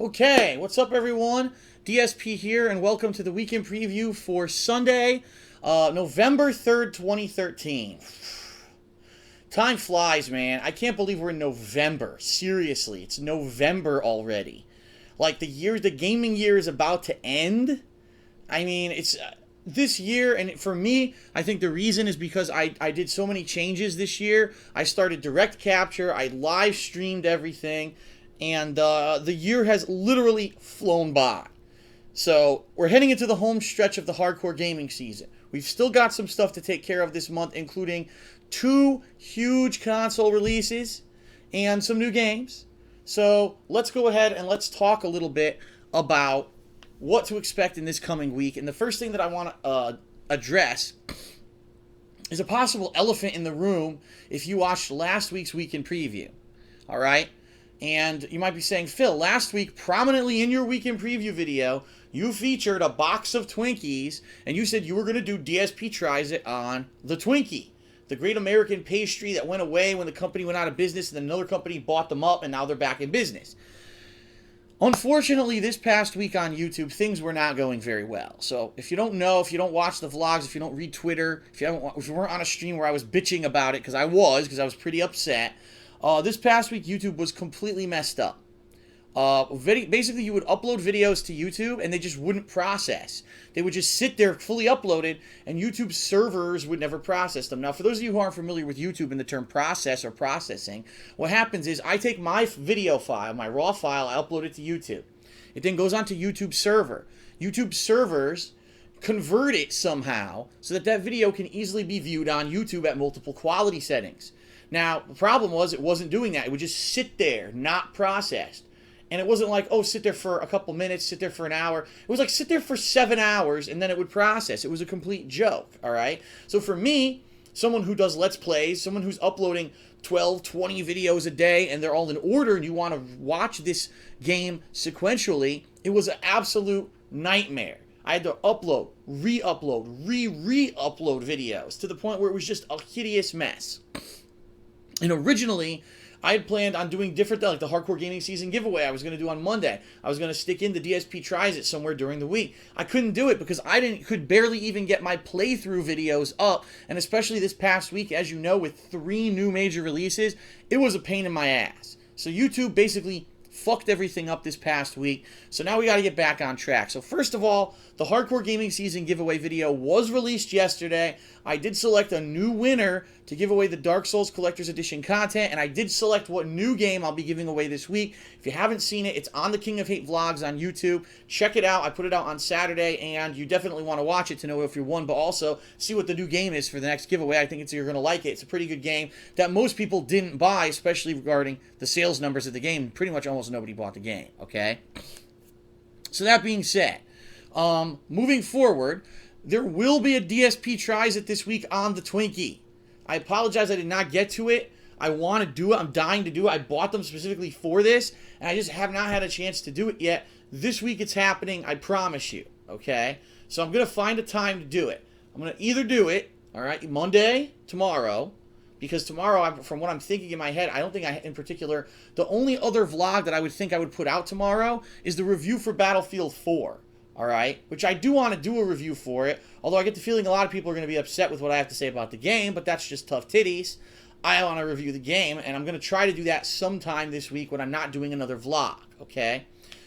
Okay, what's up everyone? DSP here and welcome to the weekend preview for Sunday, November 3rd, 2013. Time flies, man. I can't believe we're in November. Seriously, it's November already. Like the gaming year is about to end. I mean, it's this year, and for me, I think the reason is because I did so many changes this year. I started direct capture, I live streamed everything, and the year has literally flown by. So we're heading into the home stretch of the hardcore gaming season. We've still got some stuff to take care of this month, including 2 huge console releases and some new games. So let's go ahead and let's talk a little bit about what to expect in this coming week. And the first thing that I want to address is a possible elephant in the room if you watched last week's weekend preview. All right? And you might be saying, Phil, last week, prominently in your weekend preview video, you featured a box of Twinkies, and you said you were going to do DSP Tries It on the Twinkie, the great American pastry that went away when the company went out of business, and then another company bought them up, and now they're back in business. Unfortunately, this past week on YouTube, things were not going very well. So if you don't know, if you don't watch the vlogs, if you don't read Twitter, if you weren't on a stream where I was bitching about it, because I was pretty upset, this past week, YouTube was completely messed up. Basically, you would upload videos to YouTube, and they just wouldn't process. They would just sit there fully uploaded, and YouTube servers would never process them. Now, for those of you who aren't familiar with YouTube and the term process or processing, what happens is I take my video file, my raw file, I upload it to YouTube. It then goes onto YouTube server. YouTube servers convert it somehow so that that video can easily be viewed on YouTube at multiple quality settings. Now, the problem was it wasn't doing that. It would just sit there, not processed. And it wasn't like, oh, sit there for a couple minutes, sit there for an hour. It was like, sit there for 7 hours, and then it would process. It was a complete joke, all right? So for me, someone who does Let's Plays, someone who's uploading 12, 20 videos a day, and they're all in order, and you want to watch this game sequentially, it was an absolute nightmare. I had to upload, re-upload, re-upload videos to the point where it was just a hideous mess. And originally, I had planned on doing different, like the Hardcore Gaming Season giveaway I was going to do on Monday. I was going to stick in the DSP Tries It somewhere during the week. I couldn't do it because I could barely even get my playthrough videos up. And especially this past week, as you know, with 3 new major releases, it was a pain in my ass. So YouTube basically fucked everything up this past week. So now we got to get back on track. So first of all, the Hardcore Gaming Season giveaway video was released yesterday. I did select a new winner to give away the Dark Souls Collector's Edition content, and I did select what new game I'll be giving away this week. If you haven't seen it, it's on the King of Hate vlogs on YouTube. Check it out. I put it out on Saturday, and you definitely want to watch it to know if you won, but also see what the new game is for the next giveaway. I think you're going to like it. It's a pretty good game that most people didn't buy, especially regarding the sales numbers of the game. Pretty much almost nobody bought the game, okay? So that being said, moving forward, there will be a DSP Tries It this week on the Twinkie. I apologize I did not get to it. I want to do it. I'm dying to do it. I bought them specifically for this, and I just have not had a chance to do it yet. This week it's happening, I promise you, okay? So I'm going to find a time to do it. I'm going to either do it, all right, Monday, tomorrow, because tomorrow, from what I'm thinking in my head, I don't think in particular, the only other vlog that I would think I would put out tomorrow is the review for Battlefield 4. All right, which I do want to do a review for it, although I get the feeling a lot of people are going to be upset with what I have to say about the game, but that's just tough titties. I want to review the game, and I'm going to try to do that sometime this week when I'm not doing another vlog, okay?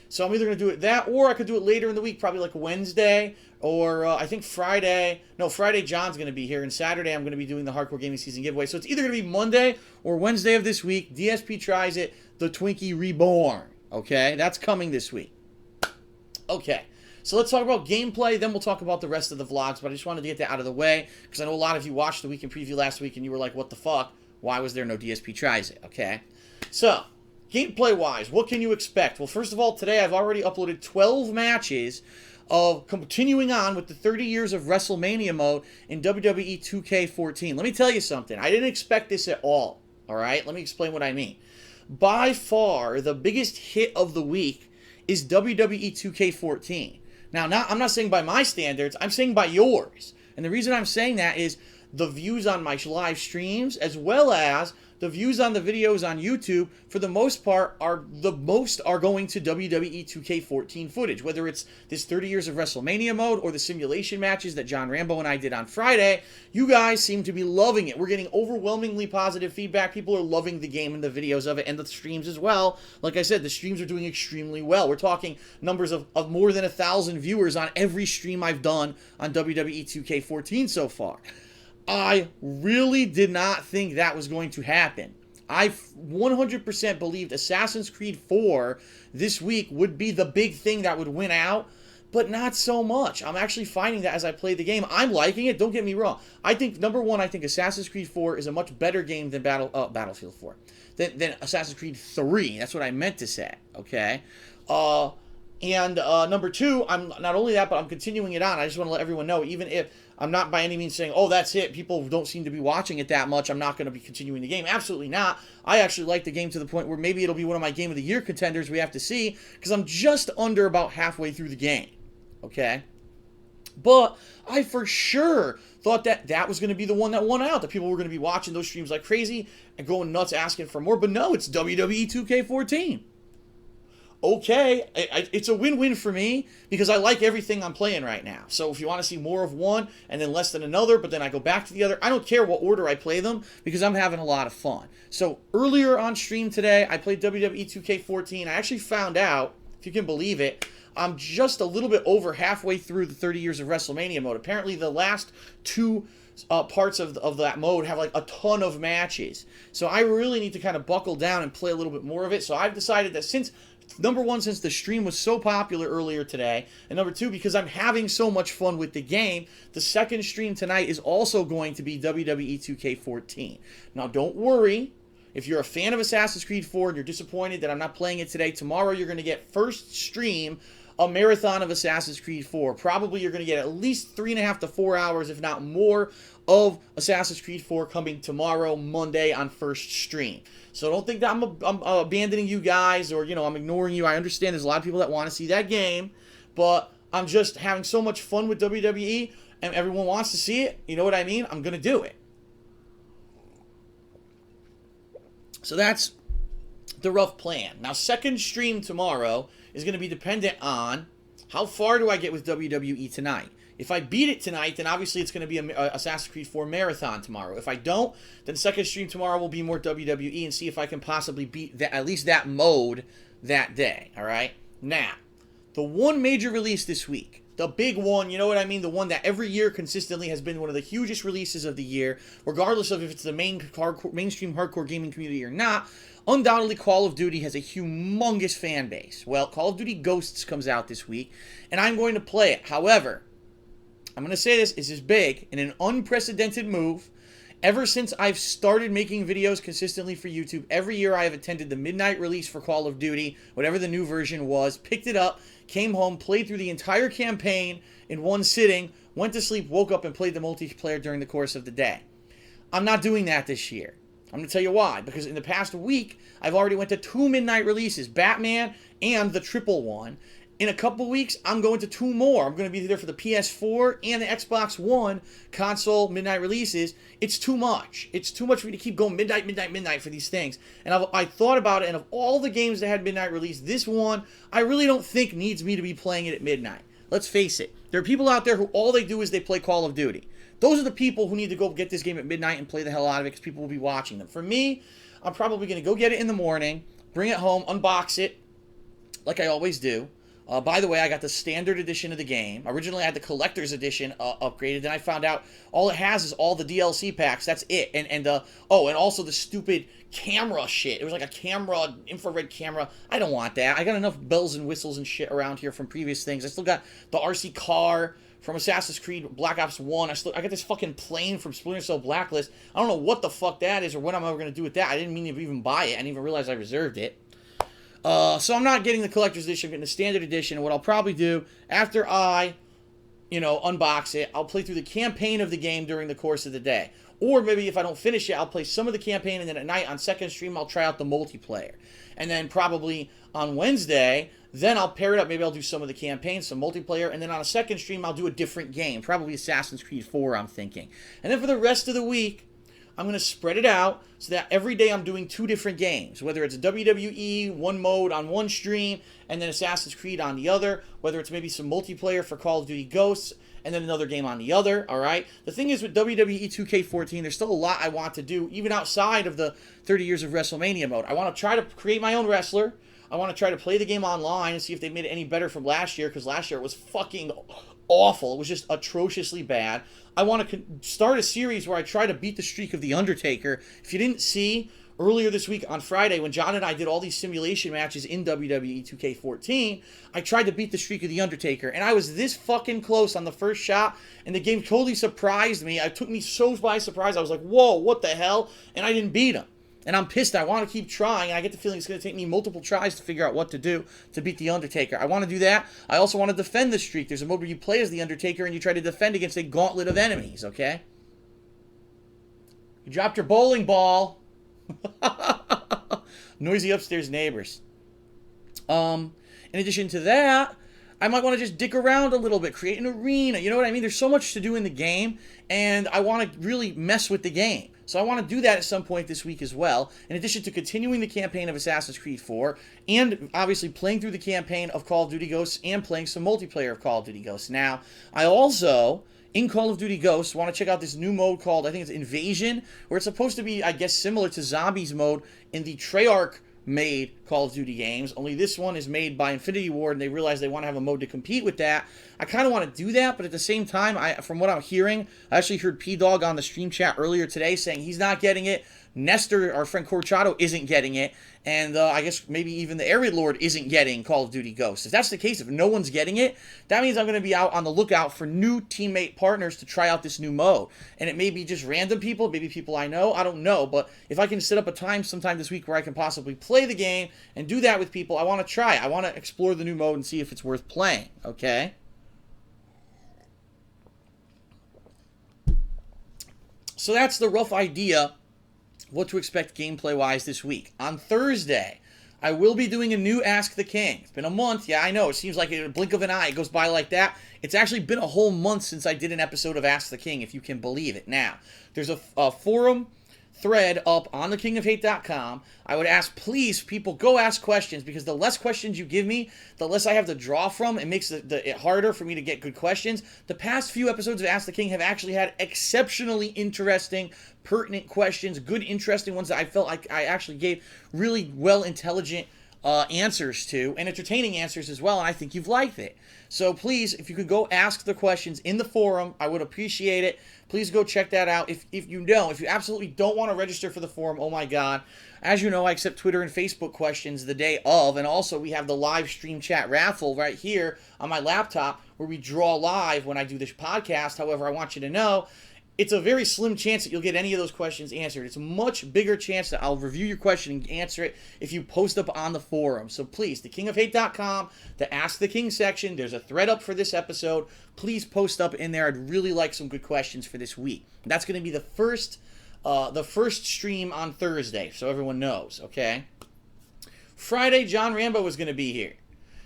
So I'm either going to do it that, or I could do it later in the week, probably like Wednesday, or I think Friday. No, Friday John's going to be here, and Saturday I'm going to be doing the Hardcore Gaming Season giveaway. So it's either going to be Monday or Wednesday of this week. DSP Tries It, the Twinkie Reborn, okay? That's coming this week. Okay. So let's talk about gameplay, then we'll talk about the rest of the vlogs, but I just wanted to get that out of the way, because I know a lot of you watched the weekend preview last week, and you were like, what the fuck? Why was there no DSP Tries It, okay? So, gameplay-wise, what can you expect? Well, first of all, today I've already uploaded 12 matches of continuing on with the 30 years of WrestleMania mode in WWE 2K14. Let me tell you something. I didn't expect this at all, all right? Let me explain what I mean. By far, the biggest hit of the week is WWE 2K14. Now, I'm not saying by my standards, I'm saying by yours. And the reason I'm saying that is the views on my live streams, as well as the the views on the videos on YouTube, for the most part, are going to WWE 2K14 footage. Whether it's this 30 years of WrestleMania mode or the simulation matches that John Rambo and I did on Friday, you guys seem to be loving it. We're getting overwhelmingly positive feedback. People are loving the game and the videos of it and the streams as well. Like I said, the streams are doing extremely well. We're talking numbers of more than 1,000 viewers on every stream I've done on WWE 2K14 so far. I really did not think that was going to happen. I 100% believed Assassin's Creed 4 this week would be the big thing that would win out, but not so much. I'm actually finding that as I play the game. I'm liking it, don't get me wrong. I think, number one, I think Assassin's Creed 4 is a much better game than Battlefield 4. Than Assassin's Creed 3. That's what I meant to say, okay? And number two, I'm not only that, but I'm continuing it on. I just want to let everyone know, even if I'm not by any means saying, oh, that's it, people don't seem to be watching it that much, I'm not going to be continuing the game. Absolutely not. I actually like the game to the point where maybe it'll be one of my Game of the Year contenders. We have to see, because I'm just under about halfway through the game, okay? But I for sure thought that that was going to be the one that won out, that people were going to be watching those streams like crazy and going nuts asking for more. But no, it's WWE 2K14. Okay, it's a win-win for me because I like everything I'm playing right now. So if you want to see more of one and then less than another, but then I go back to the other, I don't care what order I play them because I'm having a lot of fun. So earlier on stream today, I played WWE 2K14. I actually found out, if you can believe it, I'm just a little bit over halfway through the 30 years of WrestleMania mode. Apparently the last two parts of that mode have like a ton of matches. So I really need to kind of buckle down and play a little bit more of it. So I've decided that since, number one, since the stream was so popular earlier today, and number two, because I'm having so much fun with the game, the second stream tonight is also going to be WWE 2K14. Now don't worry. If you're a fan of Assassin's Creed 4 and you're disappointed that I'm not playing it today, tomorrow you're going to get first stream a marathon of Assassin's Creed 4. Probably you're going to get at least 3.5 to 4 hours, if not more, of Assassin's Creed 4 coming tomorrow, Monday, on first stream. So don't think that I'm abandoning you guys or, I'm ignoring you. I understand there's a lot of people that want to see that game, but I'm just having so much fun with WWE, and everyone wants to see it. You know what I mean? I'm going to do it. So that's the rough plan. Now, second stream tomorrow is going to be dependent on how far do I get with WWE tonight. If I beat it tonight, then obviously it's going to be a Assassin's Creed 4 marathon tomorrow. If I don't, then second stream tomorrow will be more WWE and see if I can possibly beat at least that mode that day, all right? Now, the one major release this week, the big one, you know what I mean? The one that every year consistently has been one of the hugest releases of the year, regardless of if it's the mainstream hardcore gaming community or not. Undoubtedly, Call of Duty has a humongous fan base. Well, Call of Duty Ghosts comes out this week, and I'm going to play it. However, I'm going to say this is big in an unprecedented move. Ever since I've started making videos consistently for YouTube, every year I have attended the midnight release for Call of Duty, whatever the new version was, picked it up, came home, played through the entire campaign in one sitting, went to sleep, woke up, and played the multiplayer during the course of the day. I'm not doing that this year. I'm going to tell you why. Because in the past week, I've already went to 2 midnight releases, Batman and the triple one. In a couple weeks, I'm going to 2 more. I'm going to be there for the PS4 and the Xbox One console midnight releases. It's too much. It's too much for me to keep going midnight for these things. And I thought about it, and of all the games that had midnight release, this one, I really don't think needs me to be playing it at midnight. Let's face it. There are people out there who all they do is they play Call of Duty. Those are the people who need to go get this game at midnight and play the hell out of it because people will be watching them. For me, I'm probably going to go get it in the morning, bring it home, unbox it, like I always do. By the way, I got the standard edition of the game. Originally, I had the collector's edition upgraded. Then I found out all it has is all the DLC packs. That's it. And also the stupid camera shit. It was like a camera, infrared camera. I don't want that. I got enough bells and whistles and shit around here from previous things. I still got the RC car from Assassin's Creed Black Ops 1. I got this fucking plane from Splinter Cell Blacklist. I don't know what the fuck that is or what I'm ever going to do with that. I didn't mean to even buy it. I didn't even realize I reserved it. So I'm not getting the collector's edition. I'm getting the standard edition. And what I'll probably do after I, unbox it, I'll play through the campaign of the game during the course of the day. Or maybe if I don't finish it, I'll play some of the campaign, and then at night on second stream, I'll try out the multiplayer. And then probably on Wednesday, then I'll pair it up. Maybe I'll do some of the campaign, some multiplayer, and then on a second stream, I'll do a different game. Probably Assassin's Creed 4, I'm thinking. And then for the rest of the week, I'm going to spread it out so that every day I'm doing 2 different games, whether it's a WWE, one mode on one stream, and then Assassin's Creed on the other, whether it's maybe some multiplayer for Call of Duty Ghosts, and then another game on the other, all right? The thing is with WWE 2K14, there's still a lot I want to do, even outside of the 30 years of WrestleMania mode. I want to try to create my own wrestler. I want to try to play the game online and see if they made it any better from last year, because last year it was fucking awful. It was just atrociously bad. I want to start a series where I try to beat the streak of The Undertaker. If you didn't see, earlier this week on Friday, when John and I did all these simulation matches in WWE 2K14, I tried to beat the streak of The Undertaker, and I was this fucking close on the first shot, and the game totally surprised me. It took me so by surprise. I was like, whoa, what the hell? And I didn't beat him. And I'm pissed. I want to keep trying, and I get the feeling it's going to take me multiple tries to figure out what to do to beat The Undertaker. I want to do that. I also want to defend the streak. There's a mode where you play as The Undertaker, and you try to defend against a gauntlet of enemies, okay? You dropped your bowling ball. Noisy upstairs neighbors. In addition to that, I might want to just dick around a little bit, create an arena. You know what I mean? There's so much to do in the game, and I want to really mess with the game. So I want to do that at some point this week as well, in addition to continuing the campaign of Assassin's Creed 4, and obviously playing through the campaign of Call of Duty Ghosts and playing some multiplayer of Call of Duty Ghosts. Now, I also, in Call of Duty Ghosts, want to check out this new mode called, I think it's Invasion, where it's supposed to be, I guess, similar to Zombies mode in the Treyarch made Call of Duty games, only this one is made by Infinity Ward, and they realize they want to have a mode to compete with that. I kind of want to do that, but at the same time, from what I'm hearing, I actually heard P-Dog on the stream chat earlier today saying he's not getting it. Nestor, our friend Corchado, isn't getting it, and I guess maybe even the Area Lord isn't getting Call of Duty Ghosts. If that's the case, if no one's getting it, that means I'm going to be out on the lookout for new teammate partners to try out this new mode. And it may be just random people, maybe people I know, I don't know, but if I can set up a time sometime this week where I can possibly play the game and do that with people, I want to try. I want to explore the new mode and see if it's worth playing, okay? So that's the rough idea what to expect gameplay-wise this week. On Thursday, I will be doing a new Ask the King. It's been a month. Yeah, I know. It seems like a blink of an eye. It goes by like that. It's actually been a whole month since I did an episode of Ask the King, if you can believe it. Now, there's a forum thread up on thekingofhate.com. I would ask, please, people, go ask questions, because the less questions you give me, the less I have to draw from. It makes it harder for me to get good questions. The past few episodes of Ask the King have actually had exceptionally interesting, pertinent questions, good, interesting ones that I felt like I actually gave really well intelligent answers to, and entertaining answers as well, and I think you've liked it. So please, if you could go ask the questions in the forum, I would appreciate it. Please go check that out. If you absolutely don't want to register for the forum, oh my God. As you know, I accept Twitter and Facebook questions the day of, and also we have the live stream chat raffle right here on my laptop where we draw live when I do this podcast. However, I want you to know, it's a very slim chance that you'll get any of those questions answered. It's a much bigger chance that I'll review your question and answer it if you post up on the forum. So please, thekingofhate.com, the Ask the King section, there's a thread up for this episode. Please post up in there. I'd really like some good questions for this week. That's going to be the first stream on Thursday, so everyone knows, okay? Friday, John Rambo is going to be here.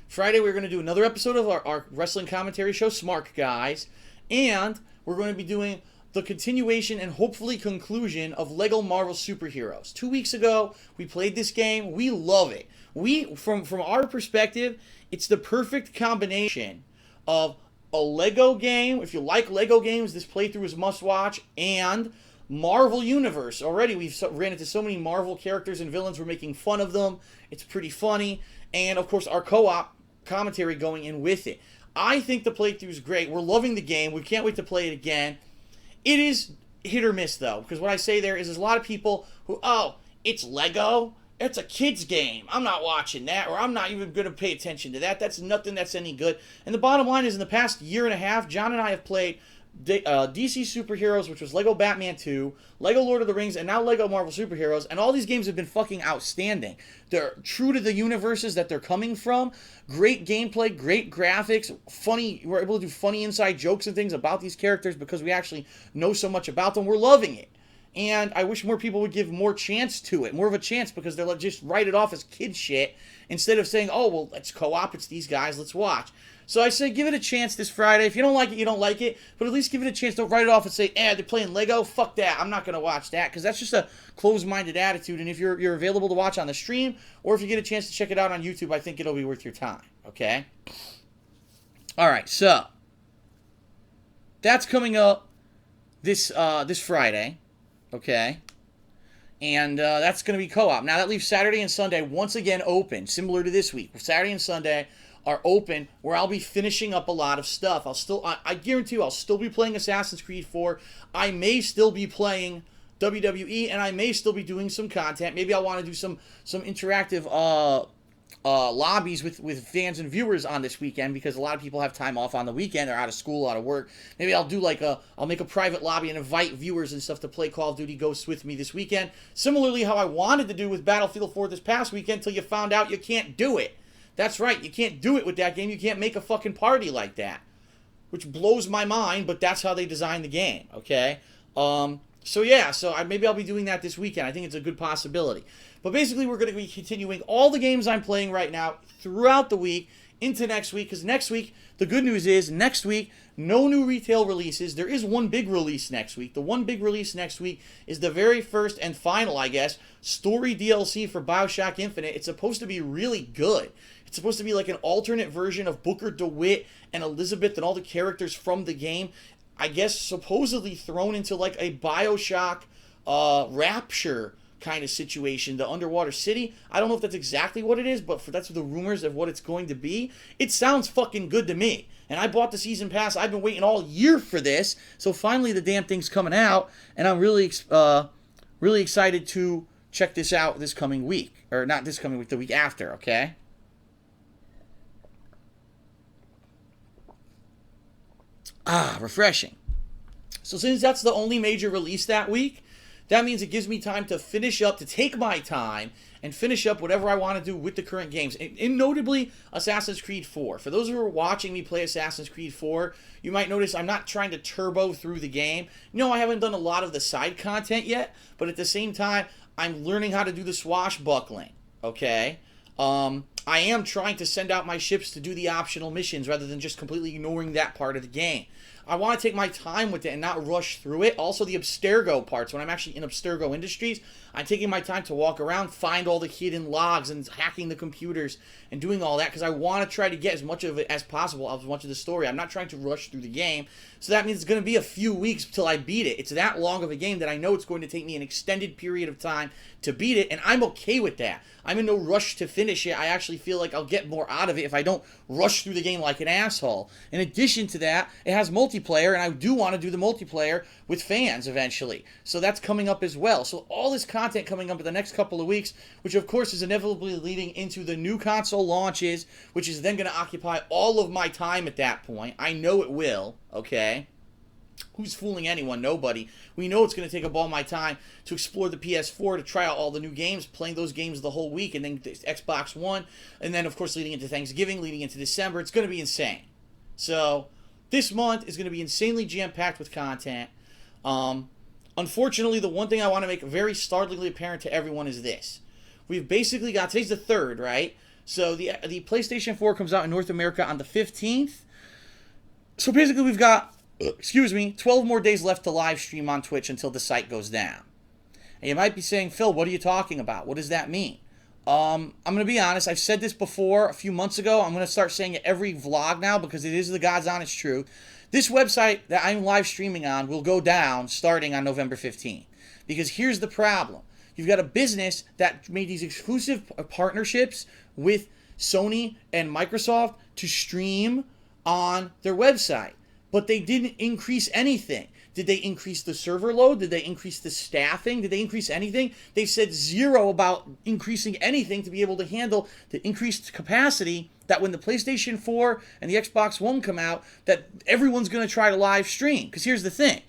Friday, we're going to do another episode of our wrestling commentary show, Smart Guys, and we're going to be doing the continuation and hopefully conclusion of Lego Marvel Superheroes. 2 weeks ago, we played this game. We love it. From our perspective, it's the perfect combination of a Lego game. If you like Lego games, this playthrough is must-watch, and Marvel Universe. Already, we've ran into so many Marvel characters and villains. We're making fun of them. It's pretty funny. And, of course, our co-op commentary going in with it. I think the playthrough is great. We're loving the game. We can't wait to play it again. It is hit or miss, though, because what I say there is there's a lot of people who, oh, it's Lego. It's a kid's game. I'm not watching that, or I'm not even going to pay attention to that. That's nothing that's any good. And the bottom line is, in the past year and a half, John and I have played DC Superheroes, which was Lego Batman 2, Lego Lord of the Rings, and now Lego Marvel Superheroes, and all these games have been fucking outstanding. They're true to the universes that they're coming from. Great gameplay, great graphics, funny. We're able to do funny inside jokes and things about these characters because we actually know so much about them. We're loving it. And I wish more people would give more chance to it, more of a chance, because they'll just write it off as kid shit instead of saying, oh, well, let's co-op, it's these guys, let's watch. So I say give it a chance this Friday. If you don't like it, you don't like it, but at least give it a chance. Don't write it off and say, they're playing Lego, fuck that, I'm not going to watch that, because that's just a closed-minded attitude. And if you're available to watch on the stream, or if you get a chance to check it out on YouTube, I think it'll be worth your time, okay? All right, so that's coming up this Friday. Okay, and that's going to be co-op. Now, that leaves Saturday and Sunday once again open, similar to this week. Saturday and Sunday are open, where I'll be finishing up a lot of stuff. I guarantee you, I'll still be playing Assassin's Creed 4. I may still be playing WWE, and I may still be doing some content. Maybe I'll want to do some interactive lobbies with fans and viewers on this weekend, because a lot of people have time off on the weekend. They're out of school, out of work. Maybe I'll do I'll make a private lobby and invite viewers and stuff to play Call of Duty Ghosts with me this weekend. Similarly, how I wanted to do with Battlefield 4 this past weekend, till you found out you can't do it. That's right, you can't do it with that game. You can't make a fucking party like that, which blows my mind, but that's how they designed the game, okay? Maybe I'll be doing that this weekend. I think it's a good possibility. But basically, we're going to be continuing all the games I'm playing right now throughout the week into next week, because next week, the good news is, next week, no new retail releases. There is one big release next week. The one big release next week is the very first and final, I guess, story DLC for BioShock Infinite. It's supposed to be really good. It's supposed to be like an alternate version of Booker DeWitt and Elizabeth and all the characters from the game, I guess, supposedly thrown into like a BioShock Rapture kind of situation, the underwater city. I don't know if that's exactly what it is, but that's the rumors of what it's going to be. It sounds fucking good to me. And I bought the season pass. I've been waiting all year for this. So finally the damn thing's coming out, and I'm really really excited to check this out this coming week. Or not this coming week, the week after, okay? Refreshing. So since that's the only major release that week, that means it gives me time to finish up, to take my time and finish up whatever I want to do with the current games. And notably, Assassin's Creed 4. For those who are watching me play Assassin's Creed 4, you might notice I'm not trying to turbo through the game. No, I haven't done a lot of the side content yet, but at the same time, I'm learning how to do the swashbuckling, okay? I am trying to send out my ships to do the optional missions rather than just completely ignoring that part of the game. I want to take my time with it and not rush through it. Also, the Abstergo parts, when I'm actually in Abstergo Industries, I'm taking my time to walk around, find all the hidden logs, and hacking the computers and doing all that, because I want to try to get as much of it as possible, as much of the story. I'm not trying to rush through the game, so that means it's going to be a few weeks till I beat it. It's that long of a game that I know it's going to take me an extended period of time to beat it, and I'm okay with that. I'm in no rush to finish it. I actually feel like I'll get more out of it if I don't rush through the game like an asshole. In addition to that, it has multiplayer, and I do want to do the multiplayer with fans eventually. So that's coming up as well. So all this content coming up in the next couple of weeks, which of course is inevitably leading into the new console launches, which is then going to occupy all of my time at that point. I know it will, okay? Who's fooling anyone? Nobody. We know it's going to take up all my time to explore the PS4, to try out all the new games, playing those games the whole week, and then Xbox One, and then, of course, leading into Thanksgiving, leading into December. It's going to be insane. So this month is going to be insanely jam-packed with content. Unfortunately, the one thing I want to make very startlingly apparent to everyone is this. We've basically got, today's the 3rd, right? So the PlayStation 4 comes out in North America on the 15th. So basically we've got 12 more days left to live stream on Twitch until the site goes down. And you might be saying, Phil, what are you talking about? What does that mean? I'm going to be honest. I've said this before a few months ago. I'm going to start saying it every vlog now because it is the God's honest truth. This website that I'm live streaming on will go down starting on November 15th. Because here's the problem. You've got a business that made these exclusive partnerships with Sony and Microsoft to stream on their website. But they didn't increase anything. Did they increase the server load? Did they increase the staffing? Did they increase anything? They said zero about increasing anything to be able to handle the increased capacity that when the PlayStation 4 and the Xbox One come out, that everyone's going to try to live stream. Because here's the thing.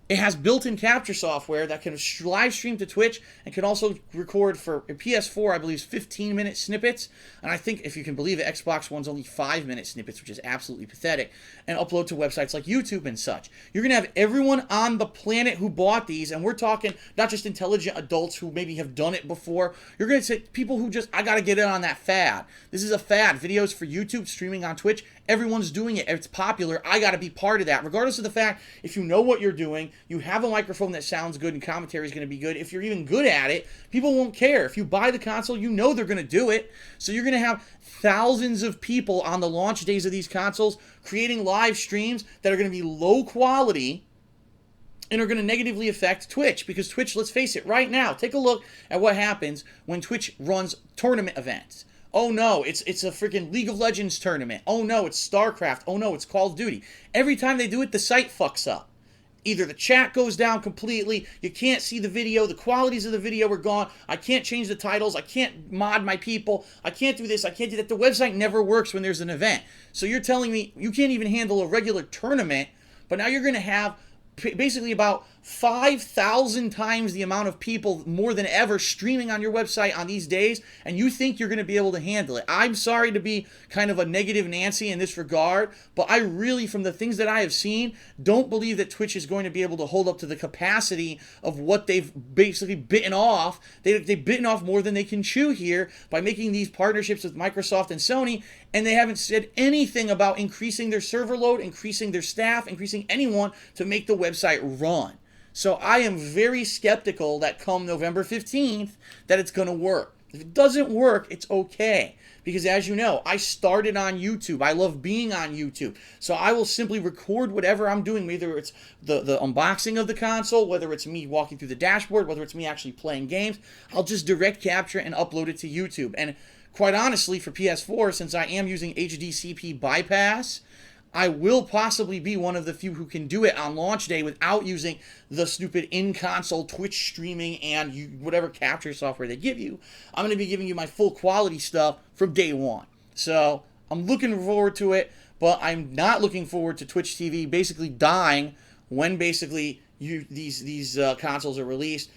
It has built-in capture software that can live stream to Twitch and can also record for a PS4, I believe, 15-minute snippets. And I think, if you can believe it, Xbox One's only 5-minute snippets, which is absolutely pathetic, and upload to websites like YouTube and such. You're going to have everyone on the planet who bought these, and we're talking not just intelligent adults who maybe have done it before. You're going to say people who just, I got to get in on that fad. This is a fad. Videos for YouTube, streaming on Twitch. Everyone's doing it. It's popular. I got to be part of that. Regardless of the fact, if you know what you're doing, you have a microphone that sounds good and commentary is going to be good. If you're even good at it, people won't care. If you buy the console, you know they're going to do it. So you're going to have thousands of people on the launch days of these consoles creating live streams that are going to be low quality and are going to negatively affect Twitch. Because Twitch, let's face it, right now, take a look at what happens when Twitch runs tournament events. Oh no, it's a freaking League of Legends tournament. Oh no, it's StarCraft. Oh no, it's Call of Duty. Every time they do it, the site fucks up. Either the chat goes down completely, you can't see the video, the qualities of the video are gone, I can't change the titles, I can't mod my people, I can't do this, I can't do that. The website never works when there's an event. So you're telling me you can't even handle a regular tournament, but now you're going to have basically about 5,000 times the amount of people more than ever streaming on your website on these days, and you think you're going to be able to handle it. I'm sorry to be kind of a negative Nancy in this regard, but I really, from the things that I have seen, don't believe that Twitch is going to be able to hold up to the capacity of what they've basically bitten off. They've bitten off more than they can chew here by making these partnerships with Microsoft and Sony, and they haven't said anything about increasing their server load, increasing their staff, increasing anyone to make the website run. So I am very skeptical that come November 15th that it's going to work. If it doesn't work, it's okay. Because as you know, I started on YouTube. I love being on YouTube. So I will simply record whatever I'm doing, whether it's the unboxing of the console, whether it's me walking through the dashboard, whether it's me actually playing games. I'll just direct capture and upload it to YouTube. And quite honestly, for PS4, since I am using HDCP bypass, I will possibly be one of the few who can do it on launch day without using the stupid in-console Twitch streaming and whatever capture software they give you. I'm going to be giving you my full quality stuff from day one. So I'm looking forward to it, but I'm not looking forward to Twitch TV basically dying when basically these consoles are released.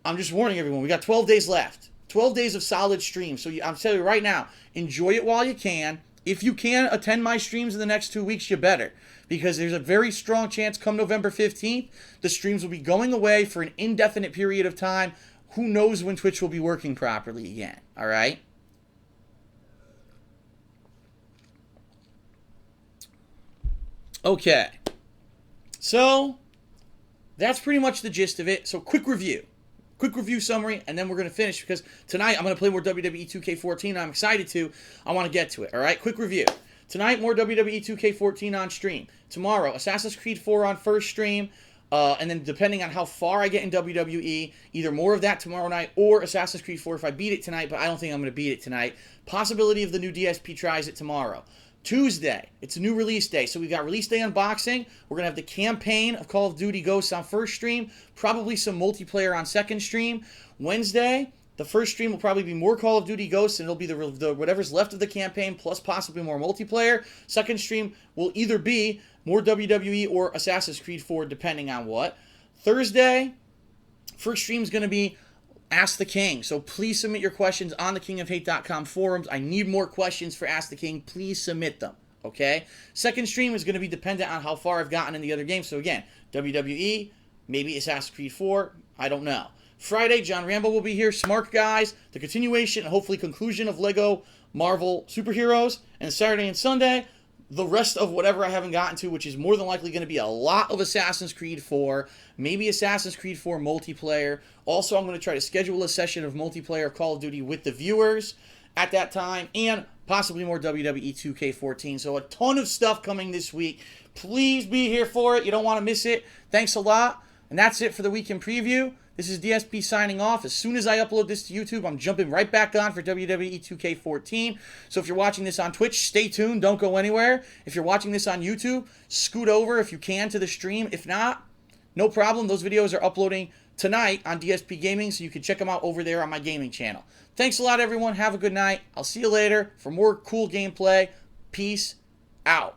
I'm just warning everyone, we got 12 days left. 12 days of solid streams. So I'm telling you right now, enjoy it while you can. If you can attend my streams in the next 2 weeks, you better. Because there's a very strong chance come November 15th, the streams will be going away for an indefinite period of time. Who knows when Twitch will be working properly again, all right? Okay. So, that's pretty much the gist of it. So, quick review summary, and then we're going to finish because tonight I'm going to play more WWE 2K14. I'm excited to. I want to get to it, all right? Quick review. Tonight, more WWE 2K14 on stream. Tomorrow, Assassin's Creed 4 on first stream, and then depending on how far I get in WWE, either more of that tomorrow night or Assassin's Creed 4 if I beat it tonight, but I don't think I'm going to beat it tonight. Possibility of the new DSP tries it tomorrow. Tuesday, it's a new release day. So we've got release day unboxing. We're going to have the campaign of Call of Duty Ghosts on first stream. Probably some multiplayer on second stream. Wednesday, the first stream will probably be more Call of Duty Ghosts, and it'll be the whatever's left of the campaign, plus possibly more multiplayer. Second stream will either be more WWE or Assassin's Creed 4, depending on what. Thursday, first stream is going to be Ask the King. So please submit your questions on the kingofhate.com forums. I need more questions for Ask the King. Please submit them, okay? Second stream is going to be dependent on how far I've gotten in the other games. So again, WWE, maybe Assassin's Creed 4, I don't know. Friday, John Rambo will be here. Smart Guys, the continuation and hopefully conclusion of Lego Marvel Superheroes. And Saturday and Sunday, the rest of whatever I haven't gotten to, which is more than likely going to be a lot of Assassin's Creed 4, maybe Assassin's Creed 4 multiplayer. Also, I'm going to try to schedule a session of multiplayer Call of Duty with the viewers at that time, and possibly more WWE 2K14. So a ton of stuff coming this week. Please be here for it. You don't want to miss it. Thanks a lot. And that's it for the weekend preview. This is DSP signing off. As soon as I upload this to YouTube, I'm jumping right back on for WWE 2K14. So if you're watching this on Twitch, stay tuned. Don't go anywhere. If you're watching this on YouTube, scoot over if you can to the stream. If not, no problem. Those videos are uploading tonight on DSP Gaming, so you can check them out over there on my gaming channel. Thanks a lot, everyone. Have a good night. I'll see you later for more cool gameplay. Peace out.